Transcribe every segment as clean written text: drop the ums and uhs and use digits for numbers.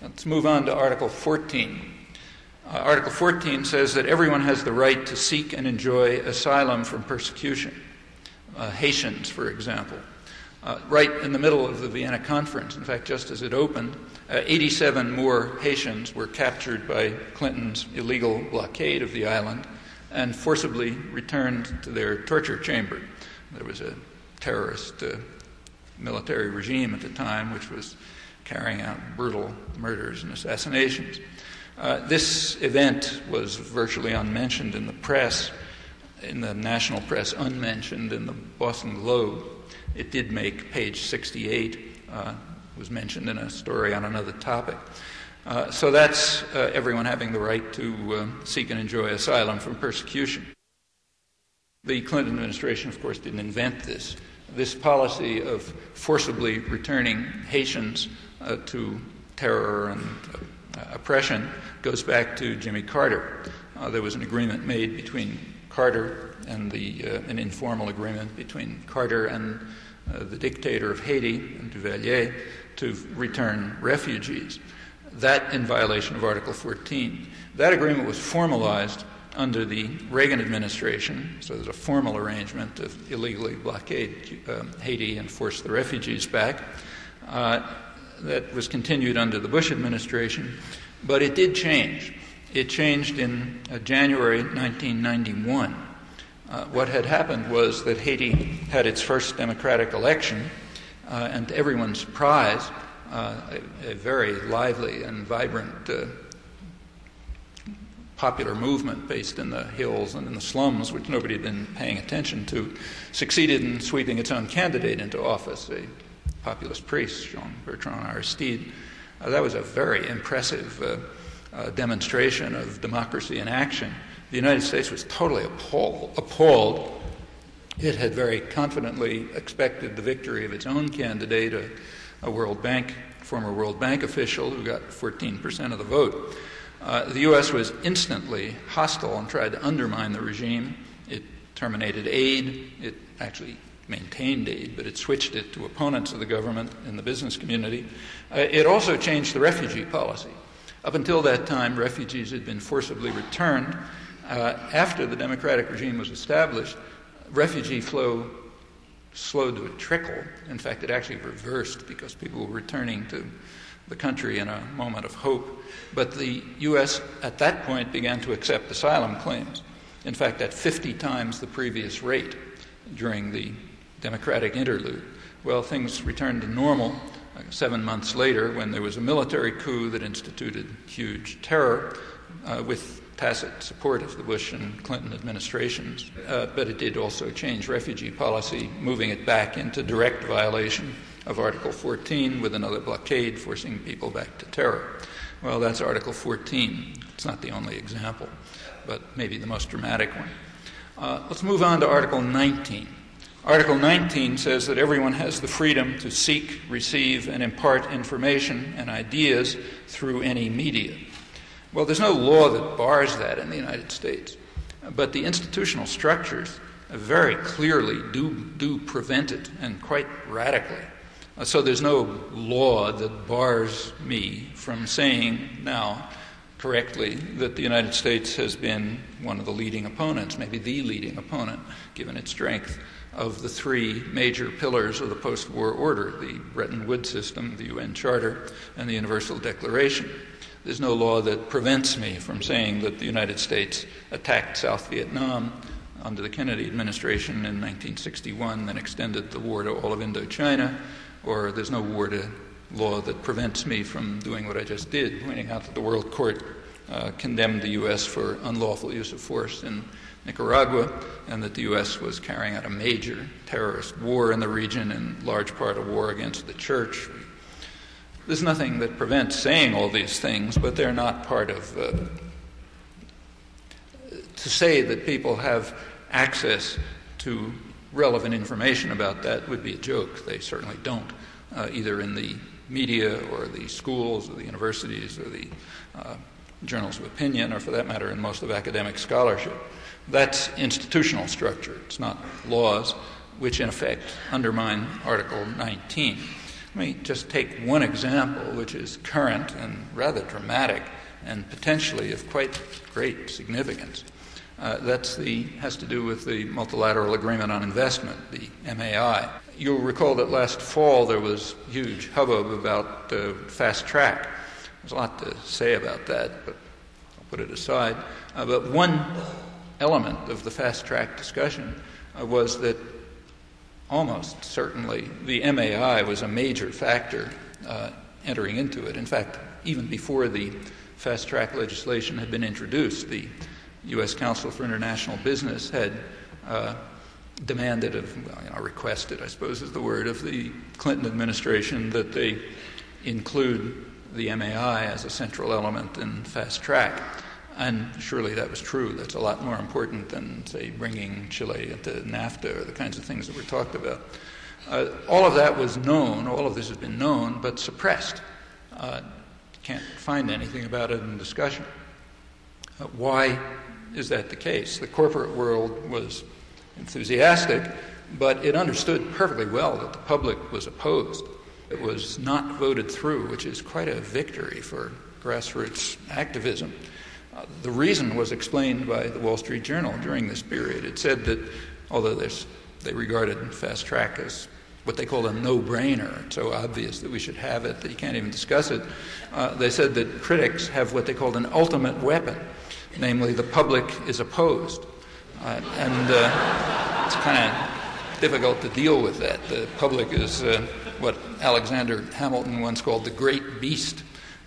Let's move on to Article 14. Article 14 says that everyone has the right to seek and enjoy asylum from persecution. Haitians, for example. Right in the middle of the Vienna Conference, in fact, just as it opened, 87 more Haitians were captured by Clinton's illegal blockade of the island and forcibly returned to their torture chamber. There was a terrorist military regime at the time which was carrying out brutal murders and assassinations. This event was virtually unmentioned in the press, in the national press, unmentioned in the Boston Globe. It did make page 68, was mentioned in a story on another topic. So that's everyone having the right to seek and enjoy asylum from persecution. The Clinton administration, of course, didn't invent this. This policy of forcibly returning Haitians to terror and oppression goes back to Jimmy Carter. There was an agreement made between Carter and an informal agreement between Carter and the dictator of Haiti, Duvalier, to return refugees. That in violation of Article 14. That agreement was formalized under the Reagan administration, so there's a formal arrangement to illegally blockade Haiti and force the refugees back. That was continued under the Bush administration, but it did change. It changed in January 1991. What had happened was that Haiti had its first democratic election, and to everyone's surprise, a very lively and vibrant popular movement based in the hills and in the slums, which nobody had been paying attention to, succeeded in sweeping its own candidate into office, a populist priest, Jean-Bertrand Aristide. That was a very impressive demonstration of democracy in action. The United States was totally appalled. It had very confidently expected the victory of its own candidate, a former World Bank official who got 14% of the vote. The U.S. was instantly hostile and tried to undermine the regime. It terminated aid. It actually maintained aid, but it switched it to opponents of the government in the business community. It also changed the refugee policy. Up until that time, refugees had been forcibly returned. After the democratic regime was established, refugee flow slowed to a trickle. In fact, it actually reversed because people were returning to the country in a moment of hope. But the U.S. at that point began to accept asylum claims. In fact, at 50 times the previous rate during the democratic interlude. Well, things returned to normal 7 months later when there was a military coup that instituted huge terror with tacit support of the Bush and Clinton administrations. But it did also change refugee policy, moving it back into direct violation of Article 14 with another blockade, forcing people back to terror. Well, that's Article 14. It's not the only example, but maybe the most dramatic one. Let's move on to Article 19. Article 19 says that everyone has the freedom to seek, receive, and impart information and ideas through any media. Well, there's no law that bars that in the United States, but the institutional structures very clearly do prevent it, and quite radically. So there's no law that bars me from saying now correctly that the United States has been one of the leading opponents, maybe the leading opponent, given its strength, of the three major pillars of the post-war order, the Bretton Woods system, the UN Charter, and the Universal Declaration. There's no law that prevents me from saying that the United States attacked South Vietnam under the Kennedy administration in 1961, then extended the war to all of Indochina, or there's no law that prevents me from doing what I just did, pointing out that the World Court condemned the U.S. for unlawful use of force in Nicaragua, and that the U.S. was carrying out a major terrorist war in the region, in large part a war against the church. There's nothing that prevents saying all these things, but they're not part of... to say that people have access to relevant information about that would be a joke. They certainly don't, either in the media or the schools or the universities or the journals of opinion, or for that matter in most of academic scholarship. That's institutional structure. It's not laws which in effect undermine Article 19. Let me just take one example, which is current and rather dramatic and potentially of quite great significance. Has to do with the Multilateral Agreement on Investment, the MAI. You'll recall that last fall there was huge hubbub about fast track. There's a lot to say about that, but I'll put it aside. But one element of the fast track discussion was that almost certainly the MAI was a major factor entering into it. In fact, even before the fast track legislation had been introduced, the U.S. Council for International Business had requested, I suppose is the word, of the Clinton administration that they include the MAI as a central element in fast track. And surely that was true. That's a lot more important than, say, bringing Chile into NAFTA or the kinds of things that were talked about. All of that was known, all of this has been known, but suppressed. Can't find anything about it in discussion. Why is that the case? The corporate world was enthusiastic, but it understood perfectly well that the public was opposed. It was not voted through, which is quite a victory for grassroots activism. The reason was explained by the Wall Street Journal during this period. It said that although they regarded fast track as what they called a no-brainer, it's so obvious that we should have it that you can't even discuss it, they said that critics have what they called an ultimate weapon, namely the public is opposed. It's kind of difficult to deal with that. The public is what Alexander Hamilton once called the great beast.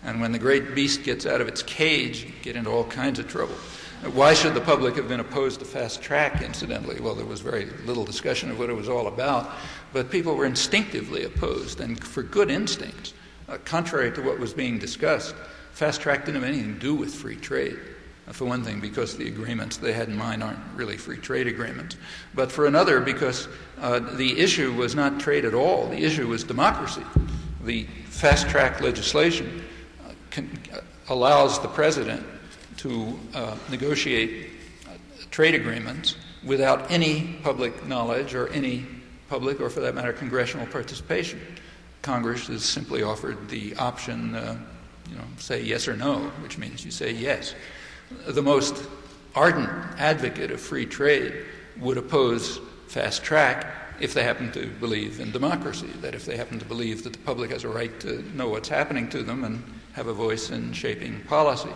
And when the great beast gets out of its cage, you get into all kinds of trouble. Why should the public have been opposed to fast track, incidentally? Well, there was very little discussion of what it was all about, but people were instinctively opposed, and for good instincts. Contrary to what was being discussed, fast track didn't have anything to do with free trade. For one thing, because the agreements they had in mind aren't really free trade agreements. But for another, because the issue was not trade at all. The issue was democracy. The fast track legislation allows the president to negotiate trade agreements without any public knowledge or any public, or for that matter, congressional participation. Congress has simply offered the option, say yes or no, which means you say yes. The most ardent advocate of free trade would oppose fast track if they happen to believe in democracy, that if they happen to believe that the public has a right to know what's happening to them and have a voice in shaping policy.